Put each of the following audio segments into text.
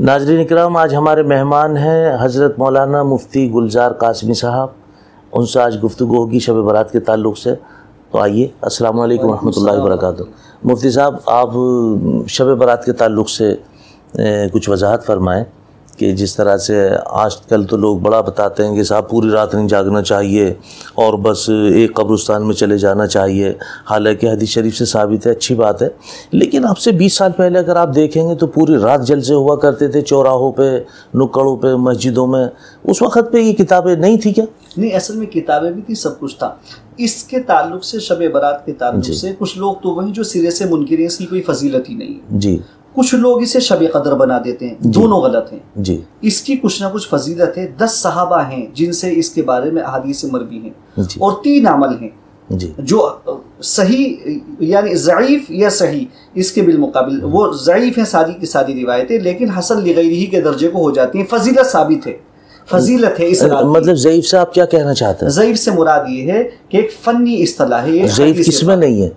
ناظرین اکرام، آج ہمارے مہمان ہیں حضرت مولانا مفتی گلزار قاسمی صاحب. ان سے آج گفتگو ہوگی شب برات کے تعلق سے. تو آئیے. السلام علیکم ورحمۃ اللہ وبرکاتہ. مفتی صاحب، آپ شب برات کے تعلق سے کچھ وضاحت فرمائیں کہ جس طرح سے آج کل تو لوگ بڑا بتاتے ہیں کہ صاحب پوری رات نہیں جاگنا چاہیے اور بس ایک قبرستان میں چلے جانا چاہیے. حالانکہ حدیث شریف سے ثابت ہے، اچھی بات ہے، لیکن اب سے 20 سال پہلے اگر آپ دیکھیں گے تو پوری رات جلسے ہوا کرتے تھے چوراہوں پہ، نکڑوں پہ، مسجدوں میں. اس وقت پہ یہ کتابیں نہیں تھی کیا؟ نہیں، اصل میں کتابیں بھی تھی، سب کچھ تھا. اس کے تعلق سے، شب برات کے تعلق سے کچھ لوگ تو وہی جو سرے سے منکر ہیں، اس کی کوئی فضیلت ہی نہیں ہے. جی. کچھ لوگ اسے شب قدر بنا دیتے ہیں. دونوں غلط ہیں. جی. اس کی کچھ نہ کچھ فضیلت ہے. 10 صحابہ ہیں جن سے اس کے بارے میں احادیث مروی ہیں، اور 3 عمل ہیں جو صحیح یعنی ضعیف یا صحیح اس کے بالمقابل. وہ ضعیف ہیں ساری کی ساری روایتیں، لیکن حسن لغیرہ کے درجے کو ہو جاتی ہیں. فضیلت ثابت ہے، فضیلت ہے. اس مطلب ضعیف سے آپ کیا کہنا چاہتے ہیں؟ ضعیف سے مراد یہ ہے کہ ایک فنی اصطلاح ہے. ضعیف کس میں نہیں ہے؟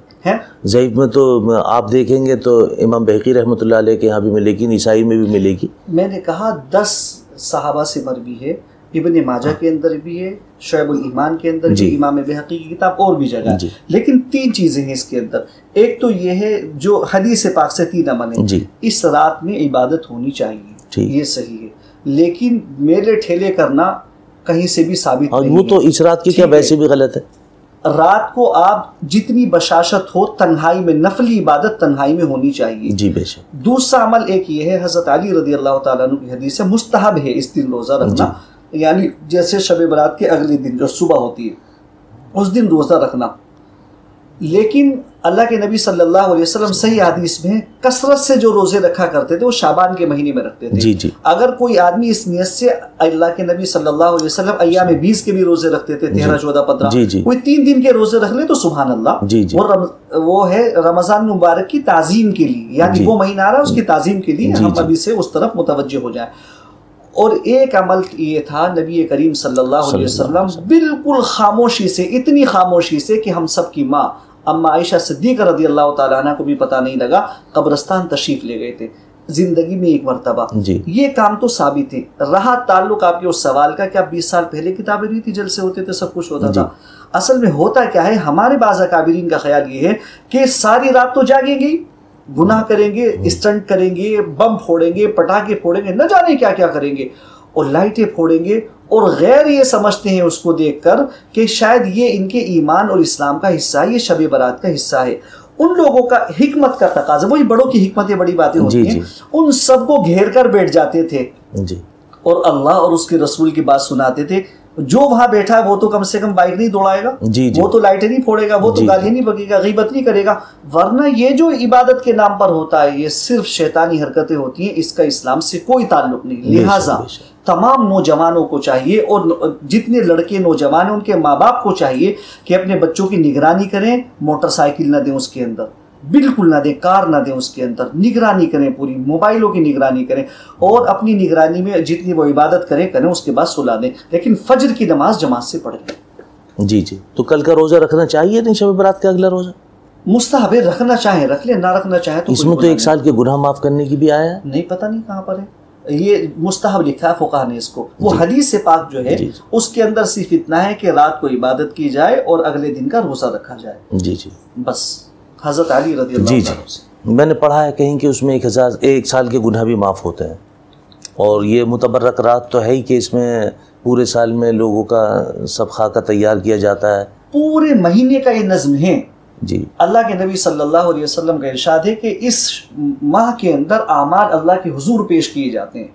ضعیف میں تو آپ دیکھیں گے تو امام بہقی رحمۃ اللہ علیہ کے یہاں بھی ملے گی، نسائی میں بھی ملے گی. میں نے کہا 10 صحابہ سے مروی ہے. ابن ماجہ کے اندر بھی ہے، شعب الایمان کے اندر بھی، امام بہقی کی کتاب اور بھی جگہ. لیکن 3 چیزیں ہیں اس کے اندر. ایک تو یہ ہے جو حدیث پاک سے 3 عمل ہیں. اس رات میں عبادت ہونی چاہیے، یہ صحیح ہے، لیکن میلے ٹھیلے کرنا کہیں سے بھی ثابت نہیں ہے. وہ تو اس رات کی کیا ویسے بھی غلط ہے. رات کو آپ جتنی بشاشت ہو تنہائی میں، نفلی عبادت تنہائی میں ہونی چاہیے. جی بے شک. دوسرا عمل ایک یہ ہے، حضرت علی رضی اللہ تعالیٰ عنہ کی حدیث ہے، مستحب ہے اس دن روزہ رکھنا. یعنی جیسے شب برات کے اگلے دن جو صبح ہوتی ہے اس دن روزہ رکھنا. لیکن اللہ کے نبی صلی اللہ علیہ وسلم صحیح حدیث میں کثرت سے جو روزے رکھا کرتے تھے وہ شعبان کے مہینے میں رکھتے تھے. اگر کوئی آدمی اس نیت سے، اللہ کے نبی صلی اللہ علیہ وسلم ایام 20 کے بھی روزے رکھتے تھے، 13، 14، 15، کوئی 3 دن کے روزے رکھ لے تو سبحان اللہ. وہ ہے رمضان مبارک کی تعظیم کے لیے، یعنی وہ مہینہ آ رہا ہے اس کی تعظیم کے لیے ہم ابھی سے اس طرف متوجہ ہو جائیں. اور ایک عمل یہ تھا، نبی کریم صلی اللہ علیہ وسلم بالکل خاموشی سے، اتنی خاموشی سے کہ ہم سب کی ماں اما عائشہ صدیقہ رضی اللہ تعالیٰ عنہ کو بھی پتہ نہیں لگا، قبرستان تشریف لے گئے تھے زندگی میں ایک مرتبہ. یہ کام تو ثابت ہے. رہا تعلق آپ کے اس سوال کا کہ 20 سال پہلے کتابیں نہیں تھی، جلسے ہوتے تھے، سب کچھ ہوتا تھا. اصل میں ہوتا کیا ہے، ہمارے بعض اکابرین کا خیال یہ ہے کہ ساری رات تو جاگیں گے، گناہ کریں گے، اسٹنٹ کریں گے، بم پھوڑیں گے، پٹاخے پھوڑیں گے، نہ جانے کیا کیا کریں گے، اور لائٹیں پھوڑیں گے. اور غیر یہ سمجھتے ہیں اس کو دیکھ کر کہ شاید یہ ان کے ایمان اور اسلام کا حصہ ہے، یہ شب برات کا حصہ ہے. ان لوگوں کا حکمت کا تقاضا، وہی بڑوں کی حکمتیں بڑی باتیں ہوتی ہیں، ان سب کو گھیر کر بیٹھ جاتے تھے اور اللہ اور اس کے رسول کی بات سناتے تھے. جو وہاں بیٹھا ہے وہ تو کم سے کم بائک نہیں دوڑائے گا، وہ تو لائٹیں نہیں پھوڑے گا، وہ تو گالیاں نہیں بکے گا، غیبت نہیں کرے گا. ورنہ یہ جو عبادت کے نام پر ہوتا ہے یہ صرف شیطانی حرکتیں ہوتی ہیں، اس کا اسلام سے کوئی تعلق نہیں. لہٰذا تمام نوجوانوں کو چاہیے، اور جتنے لڑکے نوجوان ہیں ان کے ماں باپ کو چاہیے کہ اپنے بچوں کی نگرانی کریں. موٹر سائیکل نہ دیں اس کے اندر، بالکل نہ دیں، کار نہ دیں اس کے اندر. نگرانی کریں، پوری موبائلوں کی نگرانی کریں، اور اپنی نگرانی میں جتنی وہ عبادت کریں، اس کے بعد سلا دیں. لیکن فجر کی نماز جماعت سے پڑھ لیں. جی. تو کل کا روزہ رکھنا چاہیے نہیں؟ شب برات کا اگلا روزہ مستحب ہے، رکھنا چاہیں رکھ لیں، نہ رکھنا چاہیں تو. اس میں تو 1 سال کے گناہ معاف کرنے کی بھی آیا ہے. نہیں، پتہ نہیں کہاں پر ہے. یہ مستحب لکھا ہے فقہ نے اس کو. وہ حدیث پاک جو ہے اس کے اندر صرف اتنا ہے کہ رات کو عبادت کی جائے اور اگلے دن کا روزہ رکھا جائے. بس. حضرت علی رضی اللہ عنہ سے میں نے پڑھا ہے کہیں کہ اس میں 1 سال کے گناہ بھی معاف ہوتے ہیں. اور یہ متبرک رات تو ہے ہی کہ اس میں پورے سال میں لوگوں کا سب خاکہ تیار کیا جاتا ہے. پورے مہینے کا یہ نظم ہے. اللہ کے نبی صلی اللہ علیہ وسلم کا ارشاد ہے کہ اس ماہ کے اندر اعمال اللہ کے حضور پیش کیے جاتے ہیں.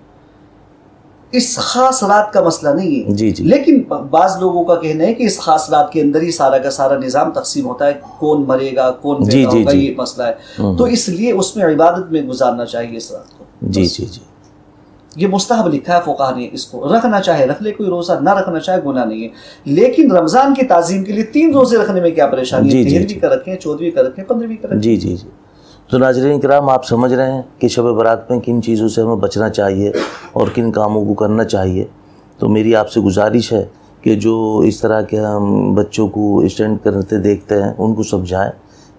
اس خاص رات کا مسئلہ نہیں ہے. لیکن بعض لوگوں کا کہنا ہے کہ اس خاص رات کے اندر ہی سارا کا سارا نظام تقسیم ہوتا ہے، کون مرے گا، کون پیدا ہوگا، یہ مسئلہ ہے. تو اس لیے اس میں عبادت میں گزارنا چاہیے اس رات کو. یہ مستحب لکھا ہے فقہ نے. اس کو رکھنا چاہے رکھ لے کوئی روزہ، نہ رکھنا چاہے گناہ نہیں ہے. لیکن رمضان کی تعظیم کے لیے 3 روزے رکھنے میں کیا پریشانی ہے؟ 13ویں کا رکھیں، 14ویں کا رکھیں، 15ویں کا رکھیں. تو ناظرین کرام، آپ سمجھ رہے ہیں کہ شب برات میں کن چیزوں سے ہمیں بچنا چاہیے اور کن کاموں کو کرنا چاہیے. تو میری آپ سے گزارش ہے کہ جو اس طرح کے ہم بچوں کو اسٹینڈ کرتے دیکھتے ہیں ان کو سمجھائیں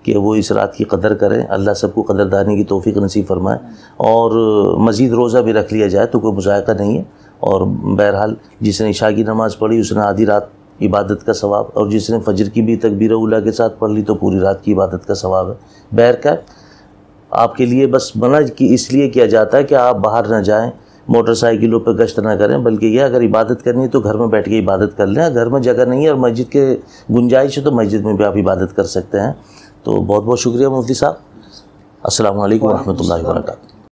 کہ وہ اس رات کی قدر کریں. اللہ سب کو قدردانی کی توفیق نصیب فرمائے. اور مزید روزہ بھی رکھ لیا جائے تو کوئی مذائقہ نہیں ہے. اور بہرحال جس نے عشاء کی نماز پڑھی اس نے آدھی رات عبادت کا ثواب, اور جس نے فجر کی بھی تکبیر اولیٰ کے ساتھ پڑھ لی تو پوری رات کی عبادت کا ثواب ہے. بہرکیف آپ کے لیے بس منع اس لیے کیا جاتا ہے کہ آپ باہر نہ جائیں, موٹر سائیکلوں پہ گشت نہ کریں, بلکہ یہ اگر عبادت کرنی ہے تو گھر میں بیٹھ کے عبادت کر لیں. گھر میں جگہ نہیں ہے اور مسجد کے گنجائش ہے تو مسجد میں بھی آپ عبادت کر سکتے ہیں. تو بہت بہت شکریہ مفتی صاحب. السلام علیکم ورحمۃ اللہ وبرکاتہ.